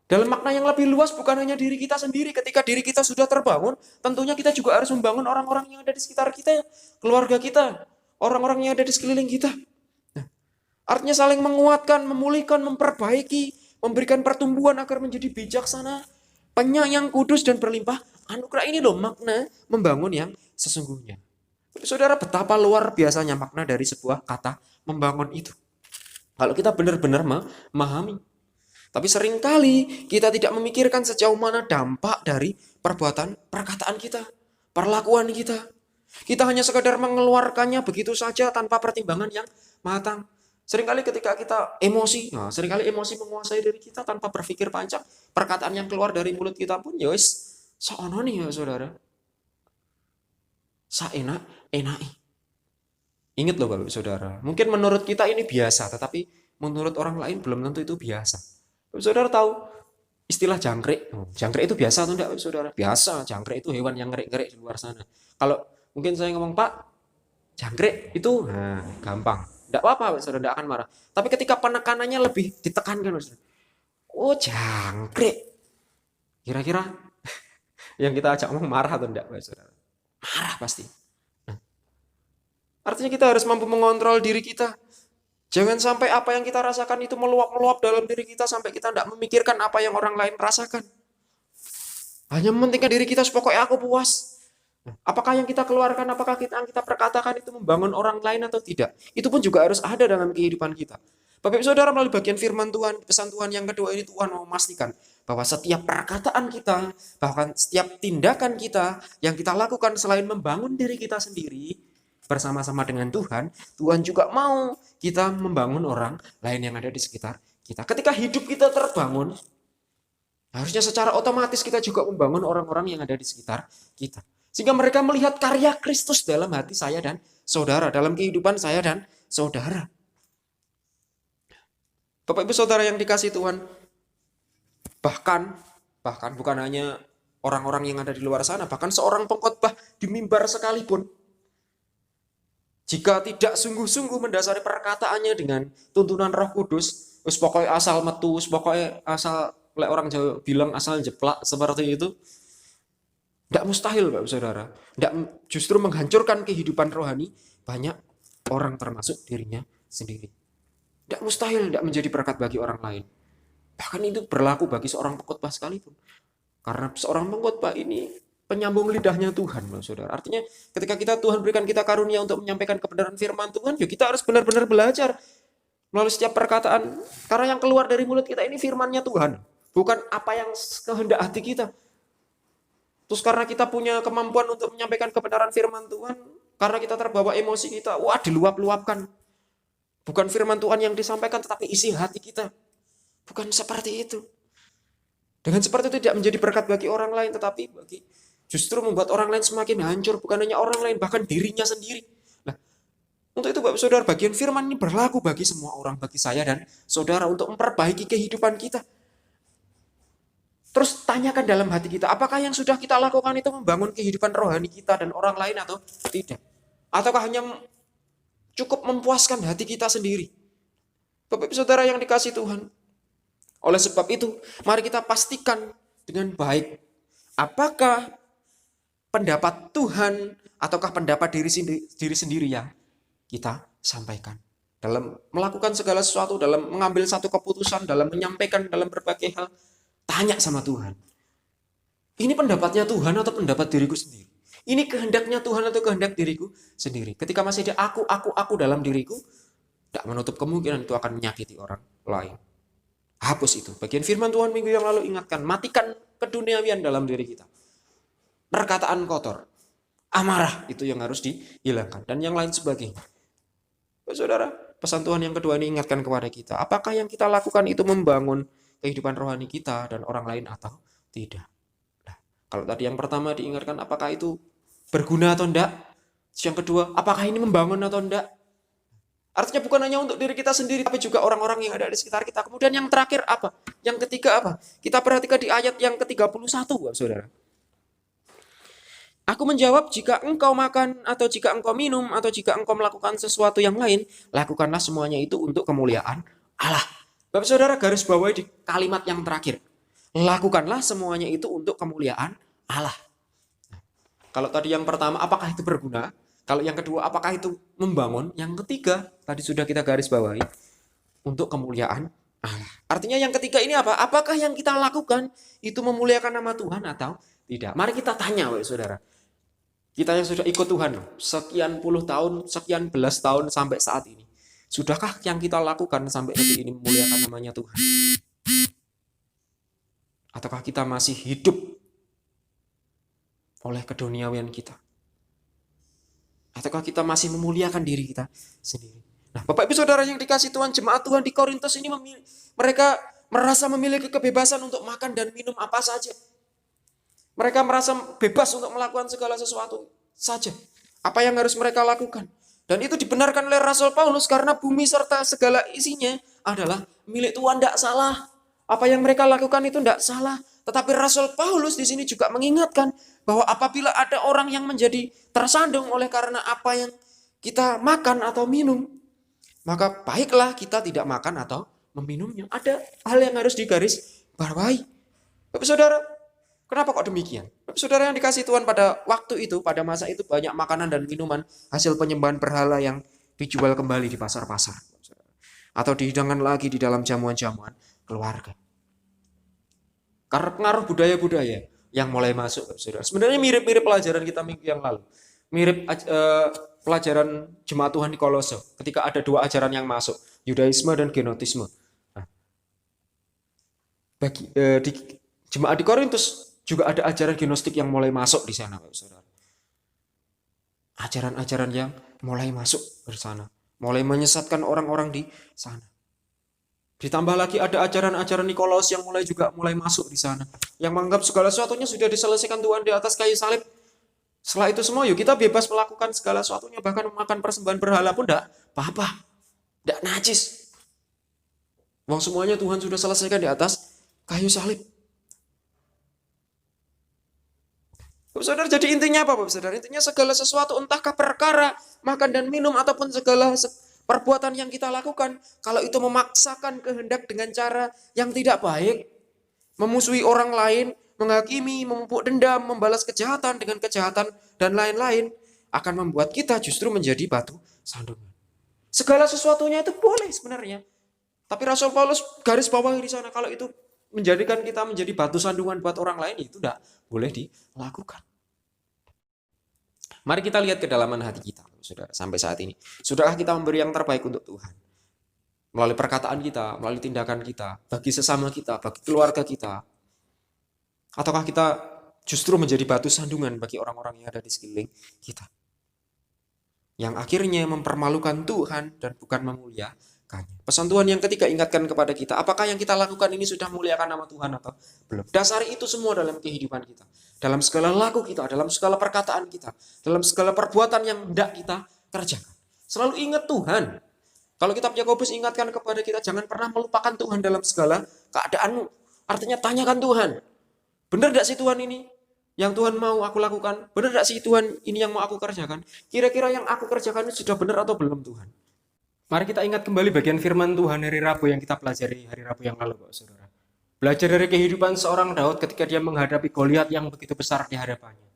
Dalam makna yang lebih luas bukan hanya diri kita sendiri. Ketika diri kita sudah terbangun, tentunya kita juga harus membangun orang-orang yang ada di sekitar kita, keluarga kita, orang-orang yang ada di sekeliling kita. Artinya saling menguatkan, memulihkan, memperbaiki, memberikan pertumbuhan agar menjadi bijaksana, penyayang, kudus dan berlimpah anugerah. Ini loh makna membangun yang sesungguhnya. Saudara, betapa luar biasanya makna dari sebuah kata membangun itu. Kalau kita benar-benar memahami. Tapi seringkali kita tidak memikirkan sejauh mana dampak dari perkataan kita, perlakuan kita. Kita hanya sekadar mengeluarkannya begitu saja tanpa pertimbangan yang matang. Seringkali ketika kita emosi, seringkali emosi menguasai diri kita tanpa berpikir panjang. Perkataan yang keluar dari mulut kita pun ya wis saono nih ya saudara. Saenak-enaki. Ingat loh Bapak Saudara, mungkin menurut kita ini biasa, tetapi menurut orang lain belum tentu itu biasa. Bapak Saudara tahu istilah jangkrik? Jangkrik itu biasa atau enggak Bapak Saudara? Biasa, jangkrik itu hewan yang ngerik-ngerik di luar sana. Kalau mungkin saya ngomong, Pak, jangkrik itu gampang. Enggak apa-apa Bapak Saudara, enggak akan marah. Tapi ketika penekanannya lebih ditekankan Bapak Saudara. Oh, jangkrik. Kira-kira yang kita ajak ngomong marah atau enggak Bapak Saudara? Marah pasti. Artinya kita harus mampu mengontrol diri kita. Jangan sampai apa yang kita rasakan itu meluap-meluap dalam diri kita sampai kita tidak memikirkan apa yang orang lain rasakan. Hanya mementingkan diri kita, pokoknya aku puas. Apakah yang kita keluarkan, apakah yang kita perkatakan itu membangun orang lain atau tidak? Itu pun juga harus ada dalam kehidupan kita. Bapak Ibu Saudara, melalui bagian firman Tuhan, pesan Tuhan yang kedua ini Tuhan mau memastikan bahwa setiap perkataan kita, bahkan setiap tindakan kita yang kita lakukan selain membangun diri kita sendiri, bersama-sama dengan Tuhan, Tuhan juga mau kita membangun orang lain yang ada di sekitar kita. Ketika hidup kita terbangun, harusnya secara otomatis kita juga membangun orang-orang yang ada di sekitar kita. Sehingga mereka melihat karya Kristus dalam hati saya dan saudara, dalam kehidupan saya dan saudara. Bapak Ibu Saudara yang dikasihi Tuhan, bahkan bukan hanya orang-orang yang ada di luar sana, bahkan seorang pengkhotbah di mimbar sekalipun, jika tidak sungguh-sungguh mendasari perkataannya dengan tuntunan Roh Kudus, wis pokoknya asal metu, pokoknya asal, lek orang Jawa bilang asal jeplak seperti itu, tidak mustahil Bapak Saudara, tidak, justru menghancurkan kehidupan rohani banyak orang termasuk dirinya sendiri. Tidak mustahil tidak menjadi berkat bagi orang lain. Bahkan itu berlaku bagi seorang pengkhotbah sekalipun. Karena seorang pengkhotbah ini penyambung lidahnya Tuhan, Saudara. Artinya ketika Tuhan berikan kita karunia untuk menyampaikan kebenaran firman Tuhan, ya kita harus benar-benar belajar melalui setiap perkataan. Karena yang keluar dari mulut kita ini firman-Nya Tuhan, bukan apa yang kehendak hati kita. Terus karena kita punya kemampuan untuk menyampaikan kebenaran firman Tuhan, karena kita terbawa emosi kita, wah diluap-luapkan. Bukan firman Tuhan yang disampaikan, tetapi isi hati kita. Bukan seperti itu. Dengan seperti itu tidak menjadi berkat bagi orang lain, tetapi justru membuat orang lain semakin hancur. Bukan hanya orang lain, bahkan dirinya sendiri. Nah, untuk itu Bapak Saudara, bagian firman ini berlaku bagi semua orang, bagi saya dan saudara, untuk memperbaiki kehidupan kita. Terus tanyakan dalam hati kita, apakah yang sudah kita lakukan itu membangun kehidupan rohani kita dan orang lain atau tidak? Ataukah hanya cukup memuaskan hati kita sendiri? Bapak Ibu Saudara yang dikasihi Tuhan, oleh sebab itu, mari kita pastikan dengan baik, apakah pendapat Tuhan ataukah pendapat diri sendiri yang kita sampaikan. Dalam melakukan segala sesuatu, dalam mengambil satu keputusan, dalam menyampaikan dalam berbagai hal, tanya sama Tuhan. Ini pendapatnya Tuhan atau pendapat diriku sendiri? Ini kehendaknya Tuhan atau kehendak diriku sendiri? Ketika masih ada aku dalam diriku, tidak menutup kemungkinan itu akan menyakiti orang lain. Hapus itu. Bagian firman Tuhan minggu yang lalu ingatkan, matikan keduniawian dalam diri kita. Perkataan kotor, amarah itu yang harus dihilangkan dan yang lain sebagainya. Saudara, pesan Tuhan yang kedua ini ingatkan kepada kita, apakah yang kita lakukan itu membangun kehidupan rohani kita dan orang lain atau tidak. Nah, kalau tadi yang pertama diingatkan apakah itu berguna atau tidak. Yang kedua, apakah ini membangun atau tidak. Artinya bukan hanya untuk diri kita sendiri, tapi juga orang-orang yang ada di sekitar kita. Kemudian yang terakhir apa? Yang ketiga apa? Kita perhatikan di ayat yang ke-31, Saudara. Aku menjawab, jika engkau makan, atau jika engkau minum, atau jika engkau melakukan sesuatu yang lain, lakukanlah semuanya itu untuk kemuliaan Allah. Bapak Saudara garis bawahi di kalimat yang terakhir. Lakukanlah semuanya itu untuk kemuliaan Allah. Kalau tadi yang pertama, apakah itu berguna? Kalau yang kedua, apakah itu membangun? Yang ketiga, tadi sudah kita garis bawahi, untuk kemuliaan Allah. Artinya yang ketiga ini apa? Apakah yang kita lakukan itu memuliakan nama Tuhan atau tidak? Mari kita tanya, Saudara. Kita yang sudah ikut Tuhan, sekian puluh tahun, sekian belas tahun sampai saat ini. Sudahkah yang kita lakukan sampai detik ini memuliakan namanya Tuhan? Ataukah kita masih hidup oleh keduniawian kita? Ataukah kita masih memuliakan diri kita sendiri? Nah, Bapak Ibu Saudara yang dikasihi Tuhan, jemaat Tuhan di Korintus ini mereka merasa memiliki kebebasan untuk makan dan minum apa saja. Mereka merasa bebas untuk melakukan segala sesuatu saja. Apa yang harus mereka lakukan? Dan itu dibenarkan oleh Rasul Paulus karena bumi serta segala isinya adalah milik Tuhan, tidak salah. Apa yang mereka lakukan itu tidak salah. Tetapi Rasul Paulus di sini juga mengingatkan bahwa apabila ada orang yang menjadi tersandung oleh karena apa yang kita makan atau minum, maka baiklah kita tidak makan atau meminumnya. Ada hal yang harus digaris bawahi. Bapak Saudara, kenapa kok demikian? Bapak Saudara yang dikasihi Tuhan, pada waktu itu, pada masa itu banyak makanan dan minuman hasil penyembahan berhala yang dijual kembali di pasar-pasar. Atau dihidangkan lagi di dalam jamuan-jamuan keluarga. Karena pengaruh budaya-budaya yang mulai masuk, Saudara. Sebenarnya mirip-mirip pelajaran kita minggu yang lalu. Mirip pelajaran jemaat Tuhan di Kolose. Ketika ada dua ajaran yang masuk, Yudaisme dan Gnotisme. Nah, di jemaat di Korintus juga ada ajaran Gnostik yang mulai masuk di sana, Saudara. Ajaran-ajaran yang mulai masuk di sana. Mulai menyesatkan orang-orang di sana. Ditambah lagi ada ajaran-ajaran Nikolaus yang mulai masuk di sana. Yang menganggap segala sesuatunya sudah diselesaikan Tuhan di atas kayu salib. Setelah itu semua, yuk kita bebas melakukan segala sesuatunya, bahkan memakan persembahan berhala pun enggak apa-apa, enggak najis. Wong semuanya Tuhan sudah selesaikan di atas kayu salib. Bapak Saudara, jadi intinya apa Bapak Saudara? Intinya segala sesuatu, entahkah perkara makan dan minum ataupun segala perbuatan yang kita lakukan, kalau itu memaksakan kehendak dengan cara yang tidak baik, memusuhi orang lain, menghakimi, memupuk dendam, membalas kejahatan dengan kejahatan, dan lain-lain, akan membuat kita justru menjadi batu sandungan. Segala sesuatunya itu boleh sebenarnya. Tapi Rasul Paulus garis bawahi di sana, kalau itu menjadikan kita menjadi batu sandungan buat orang lain, itu tidak boleh dilakukan. Mari kita lihat kedalaman hati kita, saudara, sampai saat ini. Sudahkah kita memberi yang terbaik untuk Tuhan? Melalui perkataan kita, melalui tindakan kita, bagi sesama kita, bagi keluarga kita. Ataukah kita justru menjadi batu sandungan bagi orang-orang yang ada di sekeliling kita? Yang akhirnya mempermalukan Tuhan dan bukan memuliakannya. Pesan Tuhan yang ketiga ingatkan kepada kita, apakah yang kita lakukan ini sudah memuliakan nama Tuhan atau belum? Dasari itu semua dalam kehidupan kita. Dalam segala laku kita, dalam segala perkataan kita, dalam segala perbuatan yang hendak kita kerjakan. Selalu ingat Tuhan. Kalau kitab Yakobus ingatkan kepada kita, jangan pernah melupakan Tuhan dalam segala keadaanmu. Artinya tanyakan Tuhan. Benar tidak sih Tuhan ini? Yang Tuhan mau aku lakukan? Benar tidak sih Tuhan ini yang mau aku kerjakan? Kira-kira yang aku kerjakan ini sudah benar atau belum Tuhan? Mari kita ingat kembali bagian firman Tuhan hari Rabu yang kita pelajari hari Rabu yang lalu, Bapak Saudara. Belajar dari kehidupan seorang Daud ketika dia menghadapi Goliat yang begitu besar di hadapannya.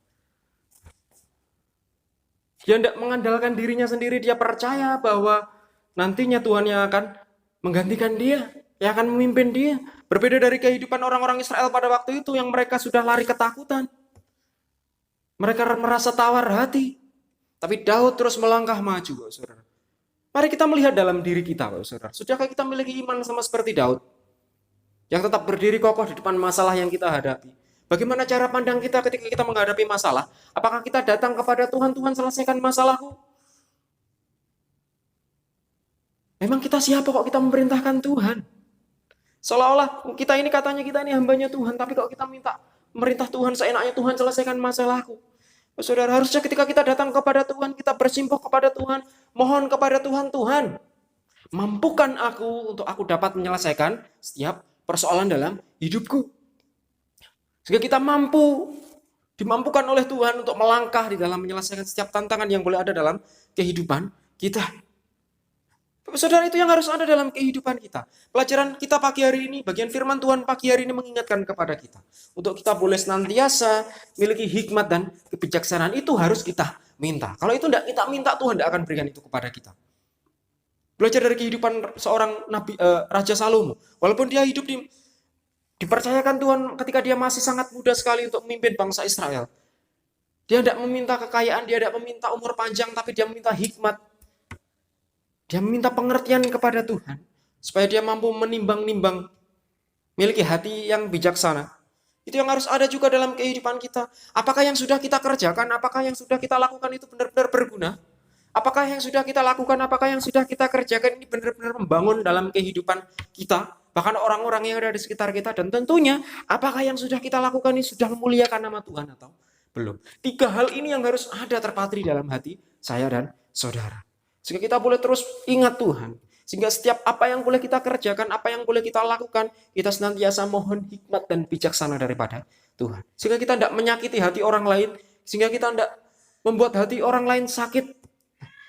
Dia tidak mengandalkan dirinya sendiri, dia percaya bahwa nantinya Tuhan yang akan menggantikan dia, yang akan memimpin dia. Berbeda dari kehidupan orang-orang Israel pada waktu itu yang mereka sudah lari ketakutan. Mereka merasa tawar hati. Tapi Daud terus melangkah maju, Bapak Saudara. Mari kita melihat dalam diri kita, Bapak Saudara. Sudahkah kita memiliki iman sama seperti Daud? Yang tetap berdiri kokoh di depan masalah yang kita hadapi. Bagaimana cara pandang kita ketika kita menghadapi masalah? Apakah kita datang kepada Tuhan, Tuhan selesaikan masalahku? Memang kita siapa kok kita memerintahkan Tuhan? Seolah-olah kita ini katanya kita ini hambanya Tuhan, tapi kok kita minta merintah Tuhan seenaknya, Tuhan selesaikan masalahku. Saudara, harusnya ketika kita datang kepada Tuhan, kita bersimpuh kepada Tuhan, mohon kepada Tuhan, Tuhan, mampukan aku untuk aku dapat menyelesaikan setiap persoalan dalam hidupku. Sehingga kita dimampukan oleh Tuhan untuk melangkah di dalam menyelesaikan setiap tantangan yang boleh ada dalam kehidupan kita. Saudara, itu yang harus ada dalam kehidupan kita. Pelajaran kita pagi hari ini, bagian firman Tuhan pagi hari ini mengingatkan kepada kita. Untuk kita boleh senantiasa memiliki hikmat dan kebijaksanaan, itu harus kita minta. Kalau itu tidak kita minta, Tuhan tidak akan berikan itu kepada kita. Belajar dari kehidupan seorang Raja Salomo. Walaupun dia hidup dipercayakan Tuhan ketika dia masih sangat muda sekali untuk memimpin bangsa Israel. Dia tidak meminta kekayaan, dia tidak meminta umur panjang, tapi dia meminta hikmat. Dia meminta pengertian kepada Tuhan, supaya dia mampu menimbang-nimbang, memiliki hati yang bijaksana. Itu yang harus ada juga dalam kehidupan kita. Apakah yang sudah kita kerjakan, apakah yang sudah kita lakukan itu benar-benar berguna? Apakah yang sudah kita lakukan, apakah yang sudah kita kerjakan ini benar-benar membangun dalam kehidupan kita, bahkan orang-orang yang ada di sekitar kita, dan tentunya apakah yang sudah kita lakukan ini sudah memuliakan nama Tuhan atau belum? 3 hal ini yang harus ada terpatri dalam hati saya dan saudara. Sehingga kita boleh terus ingat Tuhan. Sehingga setiap apa yang boleh kita kerjakan, apa yang boleh kita lakukan, kita senantiasa mohon hikmat dan bijaksana daripada Tuhan. Sehingga kita tidak menyakiti hati orang lain, sehingga kita tidak membuat hati orang lain sakit.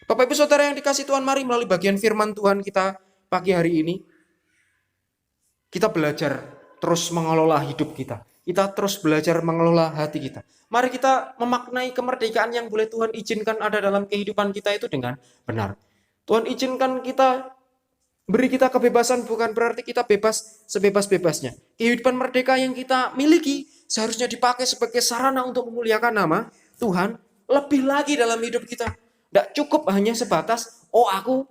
Bapak Ibu Saudara yang dikasih Tuhan, mari melalui bagian firman Tuhan kita pagi hari ini, kita belajar terus mengelola hidup kita. Kita terus belajar mengelola hati kita. Mari kita memaknai kemerdekaan yang boleh Tuhan izinkan ada dalam kehidupan kita itu dengan benar. Tuhan izinkan kita, beri kita kebebasan bukan berarti kita bebas sebebas-bebasnya. Kehidupan merdeka yang kita miliki seharusnya dipakai sebagai sarana untuk memuliakan nama Tuhan lebih lagi dalam hidup kita. Tidak cukup hanya sebatas, oh aku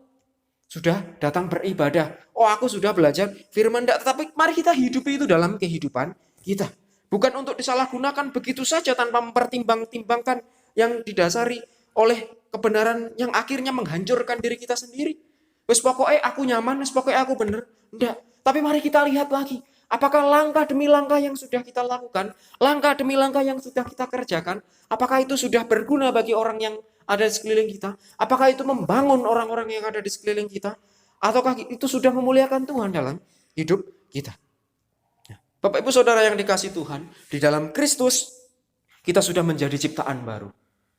sudah datang beribadah, oh aku sudah belajar firman, tidak. Tetapi mari kita hidupi itu dalam kehidupan kita. Bukan untuk disalahgunakan begitu saja tanpa mempertimbang-timbangkan yang didasari oleh kebenaran yang akhirnya menghancurkan diri kita sendiri. Wes pokoknya aku nyaman, wes pokoknya aku bener. Enggak. Tapi mari kita lihat lagi, Apakah langkah demi langkah yang sudah kita lakukan, langkah demi langkah yang sudah kita kerjakan, apakah itu sudah berguna bagi orang yang ada di sekeliling kita? Apakah itu membangun orang-orang yang ada di sekeliling kita? Ataukah itu sudah memuliakan Tuhan dalam hidup kita? Bapak Ibu Saudara yang dikasih Tuhan, di dalam Kristus kita sudah menjadi ciptaan baru.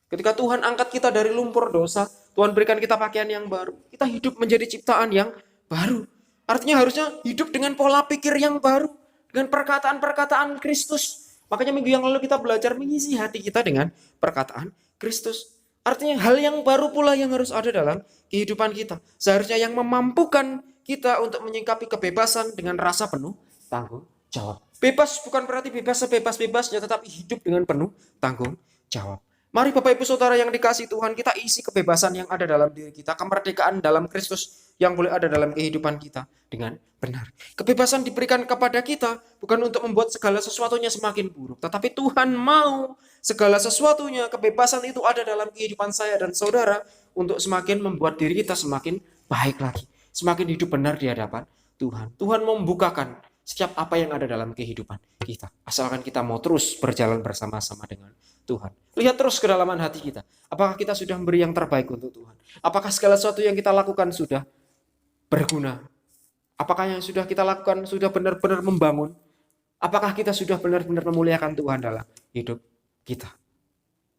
Ketika Tuhan angkat kita dari lumpur dosa, Tuhan berikan kita pakaian yang baru. Kita hidup menjadi ciptaan yang baru. Artinya harusnya hidup dengan pola pikir yang baru, dengan perkataan-perkataan Kristus. Makanya minggu yang lalu kita belajar mengisi hati kita dengan perkataan Kristus. Artinya hal yang baru pula yang harus ada dalam kehidupan kita. Seharusnya yang memampukan kita untuk menyikapi kebebasan dengan rasa penuh tanggung jawab. Bebas bukan berarti bebas sebebas-bebasnya, tetapi hidup dengan penuh tanggung jawab. Mari Bapak Ibu Saudara yang dikasih Tuhan, kita isi kebebasan yang ada dalam diri kita, kemerdekaan dalam Kristus yang boleh ada dalam kehidupan kita dengan benar. Kebebasan diberikan kepada kita bukan untuk membuat segala sesuatunya semakin buruk, tetapi Tuhan mau segala sesuatunya, kebebasan itu ada dalam kehidupan saya dan saudara untuk semakin membuat diri kita semakin baik lagi, semakin hidup benar di hadapan Tuhan. Tuhan membukakan setiap apa yang ada dalam kehidupan kita. Asalkan kita mau terus berjalan bersama-sama dengan Tuhan. Lihat terus kedalaman hati kita. Apakah kita sudah memberi yang terbaik untuk Tuhan? Apakah segala sesuatu yang kita lakukan sudah berguna? Apakah yang sudah kita lakukan sudah benar-benar membangun? Apakah kita sudah benar-benar memuliakan Tuhan dalam hidup kita?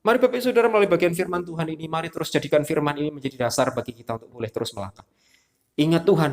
Mari Bapak Ibu Saudara, melalui bagian firman Tuhan ini, mari terus jadikan firman ini menjadi dasar bagi kita untuk boleh terus melangkah. Ingat Tuhan.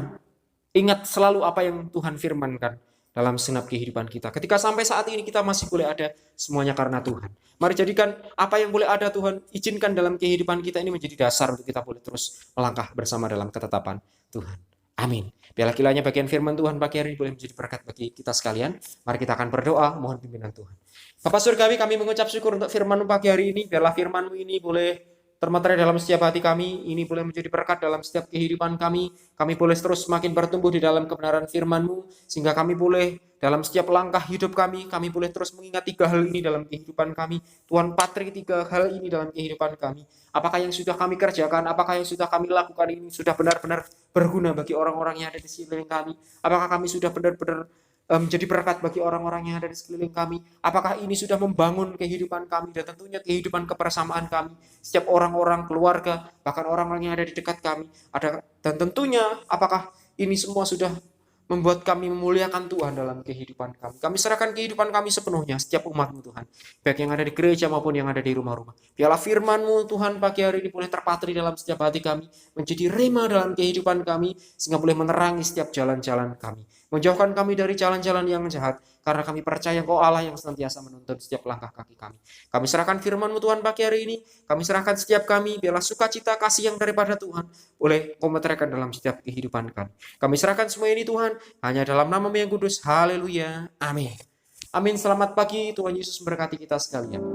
Ingat selalu apa yang Tuhan firmankan dalam segenap kehidupan kita. Ketika sampai saat ini kita masih boleh ada, semuanya karena Tuhan. Mari jadikan apa yang boleh ada Tuhan izinkan dalam kehidupan kita ini menjadi dasar untuk kita boleh terus melangkah bersama dalam ketetapan Tuhan. Amin. Biarlah kiranya bagian firman Tuhan pagi hari ini boleh menjadi berkat bagi kita sekalian. Mari kita akan berdoa, mohon pimpinan Tuhan. Bapak Surgawi, kami mengucap syukur untuk firman-Mu pagi hari ini. Biarlah firman-Mu ini boleh termaterai dalam setiap hati kami, ini boleh menjadi berkat dalam setiap kehidupan kami. Kami boleh terus semakin bertumbuh di dalam kebenaran firman-Mu, sehingga kami boleh dalam setiap langkah hidup kami boleh terus mengingat 3 hal ini dalam kehidupan kami. Tuhan patri 3 hal ini dalam kehidupan kami. Apakah yang sudah kami kerjakan, apakah yang sudah kami lakukan ini sudah benar-benar berguna bagi orang-orang yang ada di sekeliling kami? Apakah kami sudah benar-benar menjadi berkat bagi orang-orang yang ada di sekeliling kami? Apakah ini sudah membangun kehidupan kami dan tentunya kehidupan kebersamaan kami, setiap orang-orang, keluarga, bahkan orang-orang yang ada di dekat kami ada, dan tentunya apakah ini semua sudah membuat kami memuliakan Tuhan dalam kehidupan kami. Kami serahkan kehidupan kami sepenuhnya, setiap umat-Mu Tuhan, baik yang ada di gereja maupun yang ada di rumah-rumah. Biarlah firman-Mu Tuhan pagi hari ini boleh terpatri dalam setiap hati kami, menjadi rema dalam kehidupan kami, sehingga boleh menerangi setiap jalan-jalan kami, menjauhkan kami dari jalan-jalan yang jahat, karena kami percaya Engkau Allah yang senantiasa menuntun setiap langkah kaki kami. Kami serahkan firman-Mu Tuhan pagi hari ini, kami serahkan setiap kami, biarlah sukacita kasih yang daripada Tuhan boleh Engkau meteraikan dalam setiap kehidupan kami. Kami serahkan semua ini Tuhan, hanya dalam nama-Mu yang kudus. Haleluya. Amin. Amin. Selamat pagi, Tuhan Yesus memberkati kita sekalian.